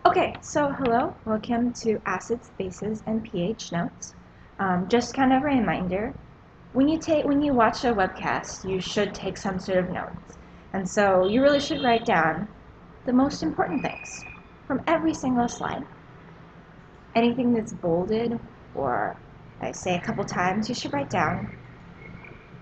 Okay, so hello, welcome to Acids, Bases, and pH Notes. Just kind of a reminder, when you watch a webcast, you should take some sort of notes. And so you really should write down the most important things from every single slide. Anything that's bolded or I say a couple times, you should write down.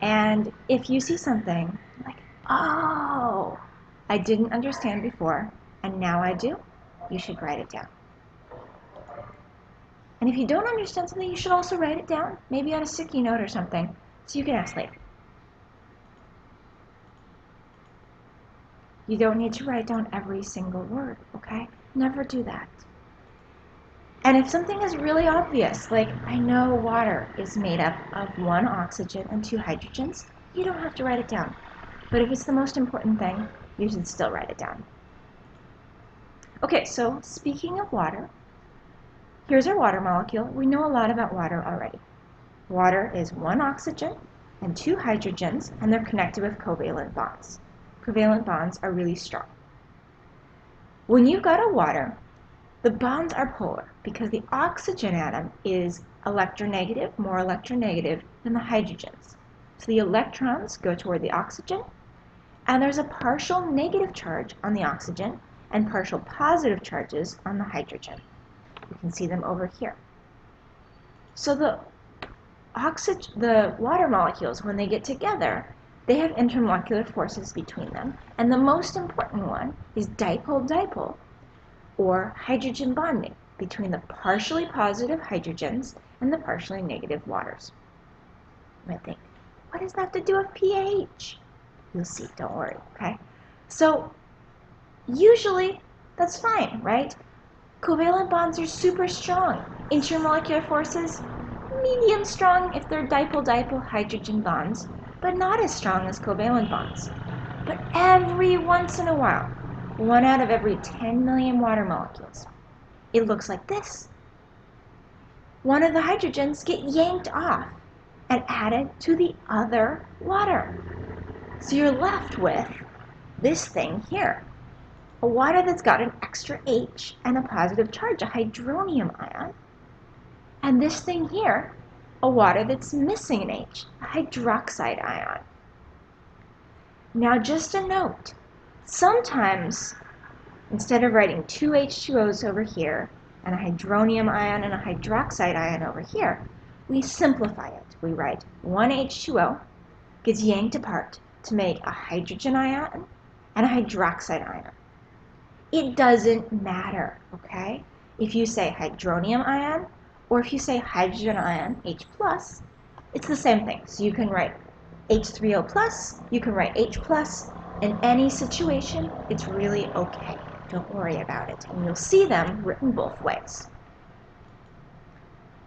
And if you see something like, oh, I didn't understand before, and now I do, you should write it down. And if you don't understand something, you should also write it down, maybe on a sticky note or something, so you can ask later. You don't need to write down every single word, okay? Never do that. And if something is really obvious, like I know water is made up of 1 oxygen and 2 hydrogens, you don't have to write it down. But if it's the most important thing, you should still write it down. Okay, so speaking of water, here's our water molecule. We know a lot about water already. Water is 1 oxygen and 2 hydrogens, and they're connected with covalent bonds. Covalent bonds are really strong. When you've got a water, the bonds are polar because the oxygen atom is electronegative, more electronegative than the hydrogens. So the electrons go toward the oxygen, and there's a partial negative charge on the oxygen and partial positive charges on the hydrogen. You can see them over here. So the water molecules, when they get together, they have intermolecular forces between them, and the most important one is dipole-dipole, or hydrogen bonding, between the partially positive hydrogens and the partially negative waters. You might think, what does that have to do with pH? You'll see, don't worry, okay? So usually that's fine, right? Covalent bonds are super strong. Intermolecular forces, medium strong if they're dipole-dipole hydrogen bonds, but not as strong as covalent bonds. But every once in a while, 1 out of every 10 million water molecules, it looks like this. One of the hydrogens get yanked off and added to the other water. So you're left with this thing here. A water that's got an extra H and a positive charge, a hydronium ion. And this thing here, a water that's missing an H, a hydroxide ion. Now just a note, sometimes instead of writing 2 H2Os over here and a hydronium ion and a hydroxide ion over here, we simplify it. We write 1 H2O gets yanked apart to make a hydrogen ion and a hydroxide ion. It doesn't matter, okay? If you say hydronium ion or if you say hydrogen ion, H+, it's the same thing. So you can write H3O+, you can write H+. In any situation, it's really okay. Don't worry about it. And you'll see them written both ways.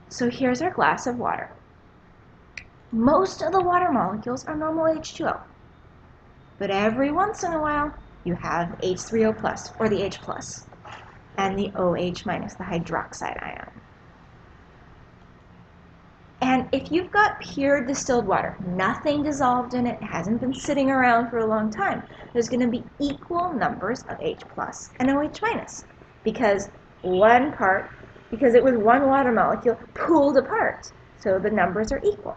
So here's our glass of water. Most of the water molecules are normal H2O. But every once in a while, you have H3O+, or the H+, and the OH-, the hydroxide ion. And if you've got pure distilled water, nothing dissolved in it, hasn't been sitting around for a long time, there's going to be equal numbers of H+ and OH-, because it was 1 water molecule pulled apart, so the numbers are equal.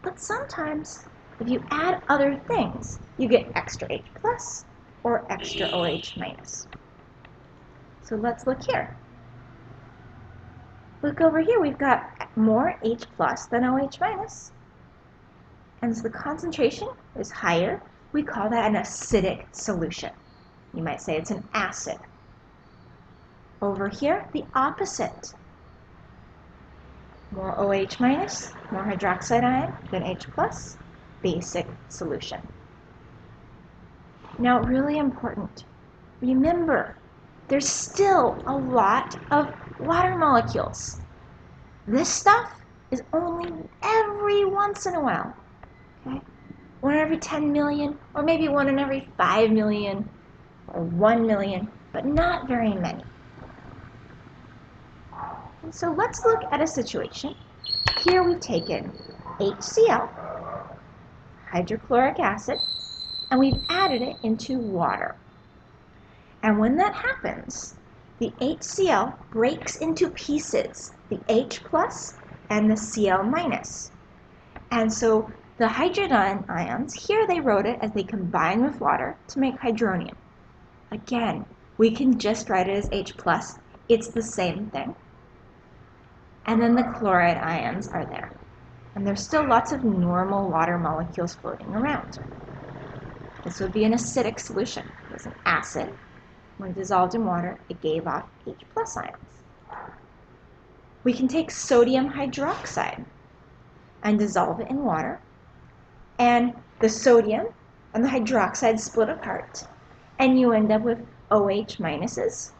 But sometimes, if you add other things, you get extra H+ or extra OH-. So let's look here. Look over here, we've got more H+ than OH-. And so the concentration is higher. We call that an acidic solution. You might say it's an acid. Over here, the opposite. More OH-, more hydroxide ion than H+, basic solution. Now, really important, remember, there's still a lot of water molecules. This stuff is only every once in a while, okay? 1 in every 10 million, or maybe 1 in every 5 million, or 1 million, but not very many. And so let's look at a situation. Here we've taken HCl, hydrochloric acid, and we've added it into water. And when that happens, the HCl breaks into pieces, the H plus and the Cl minus. And so the hydrogen ions, here they wrote it as they combine with water to make hydronium. Again, we can just write it as H plus. It's the same thing. And then the chloride ions are there. And there's still lots of normal water molecules floating around. This would be an acidic solution. It was an acid. When dissolved in water, it gave off H plus ions. We can take sodium hydroxide and dissolve it in water, and the sodium and the hydroxide split apart, and you end up with OH minuses,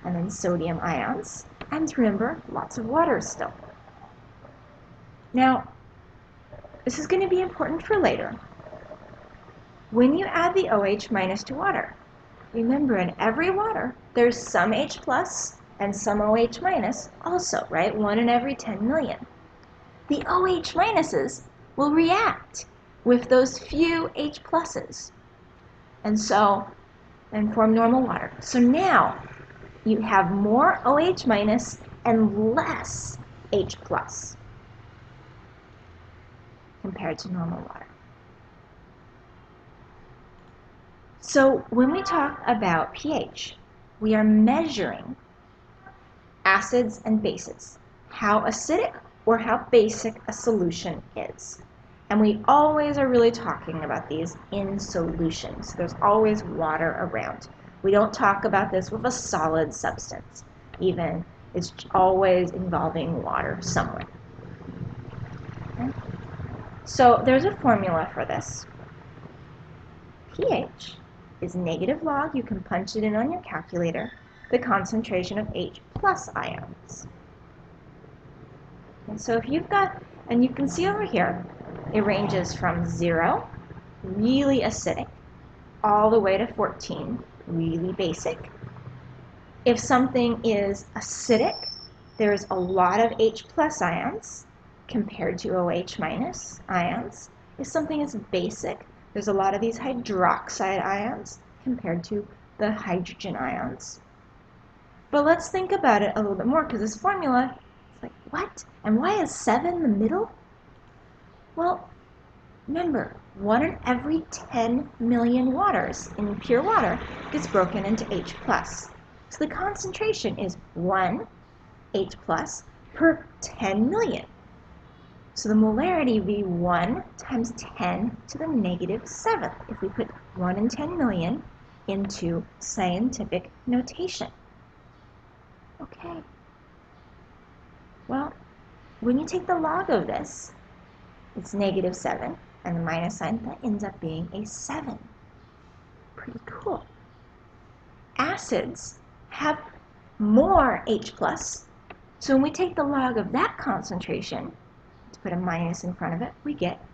and then sodium ions, and remember, lots of water still. Now, this is going to be important for later. When you add the OH minus to water, remember in every water, there's some H plus and some OH minus also, right? 1 in every 10 million. The OH minuses will react with those few H pluses and form normal water. So now you have more OH minus and less H plus compared to normal water. So when we talk about pH, we are measuring acids and bases, how acidic or how basic a solution is. And we always are really talking about these in solutions. There's always water around. We don't talk about this with a solid substance. Even it's always involving water somewhere. Okay? So there's a formula for this. pH is negative log, you can punch it in on your calculator, the concentration of H plus ions. And so if you've got, and you can see over here, it ranges from 0, really acidic, all the way to 14, really basic. If something is acidic, there's a lot of H plus ions compared to OH minus ions. If something is basic, there's a lot of these hydroxide ions compared to the hydrogen ions. But let's think about it a little bit more, because this formula, it's like, what? And why is 7 the middle? Well, remember, 1 in every 10 million waters in pure water gets broken into H plus. So the concentration is 1 H plus per 10 million. So the molarity would be 1 times 10 to the negative 7th if we put 1 in 10 million into scientific notation. Okay. Well, when you take the log of this, it's negative 7, and the minus sign, that ends up being a 7. Pretty cool. Acids have more H plus, so when we take the log of that concentration, to put a minus in front of it, we get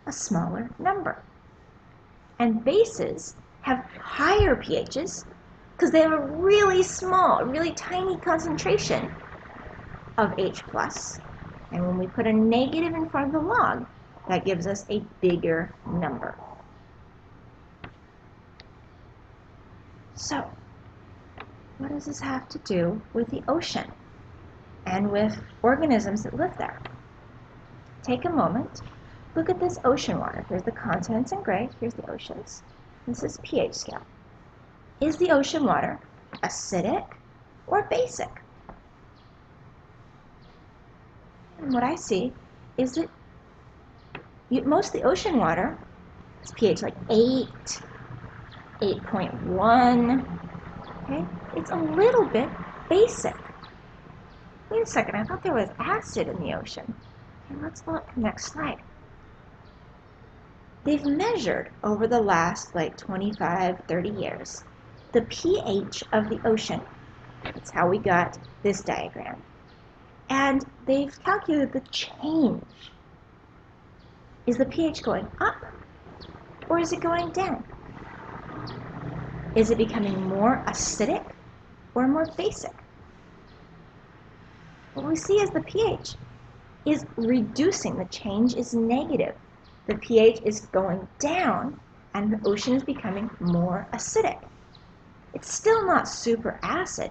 a smaller number. And bases have higher pHs because they have a really small, really tiny concentration of H plus. And when we put a negative in front of the log, that gives us a bigger number. So, what does this have to do with the ocean and with organisms that live there? Take a moment, look at this ocean water. Here's the continents in gray, here's the oceans. This is pH scale. Is the ocean water acidic or basic? And what I see is that most of the ocean water is pH like 8, 8.1. Okay? It's a little bit basic. Wait a second, I thought there was acid in the ocean. Okay, let's look, next slide. They've measured over the last 25, 30 years the pH of the ocean. That's how we got this diagram. And they've calculated the change. Is the pH going up or is it going down? Is it becoming more acidic or more basic? What we see is the pH is reducing. The change is negative. The pH is going down and the ocean is becoming more acidic. It's still not super acid,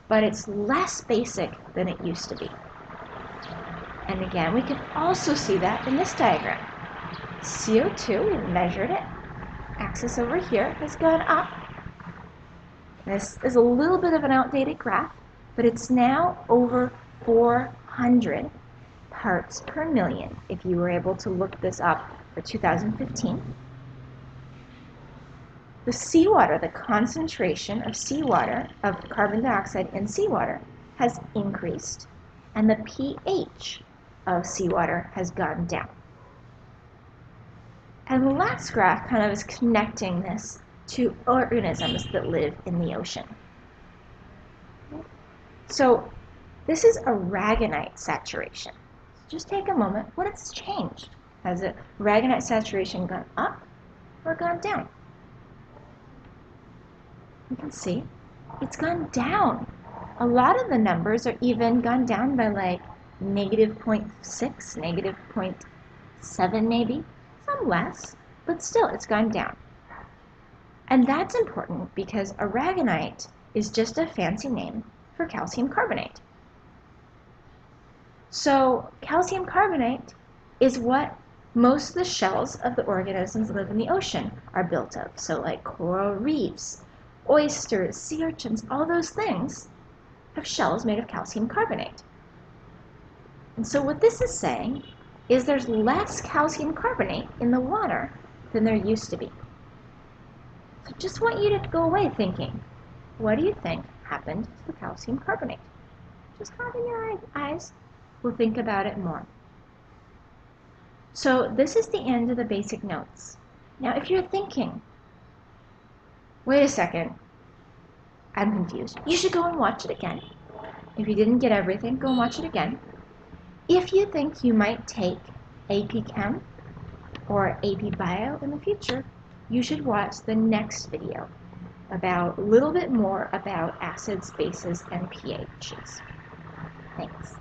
but it's less basic than it used to be. And again, we can also see that in this diagram. CO2, we've measured it. Axis over here has gone up. This is a little bit of an outdated graph, but it's now over 400 parts per million if you were able to look this up for 2015. The seawater, the concentration of seawater, of carbon dioxide in seawater, has increased, and the pH of seawater has gone down. And the last graph kind of is connecting this to organisms that live in the ocean. So this is aragonite saturation. Just take a moment. What has changed? Has the aragonite saturation gone up or gone down? You can see it's gone down. A lot of the numbers are even gone down by like negative 0.6, negative 0.7 maybe, some less, but still it's gone down. And that's important because aragonite is just a fancy name for calcium carbonate. So calcium carbonate is what most of the shells of the organisms that live in the ocean are built of. So like coral reefs, oysters, sea urchins, all those things have shells made of calcium carbonate. And so what this is saying is there's less calcium carbonate in the water than there used to be. So just want you to go away thinking, what do you think happened to the calcium carbonate? Just have it in your eyes. We'll think about it more. So this is the end of the basic notes. Now if you're thinking, wait a second, I'm confused, you should go and watch it again. If you didn't get everything, go and watch it again. If you think you might take AP Chem or AP Bio in the future, you should watch the next video about a little bit more about acids, bases, and pHs. Thanks.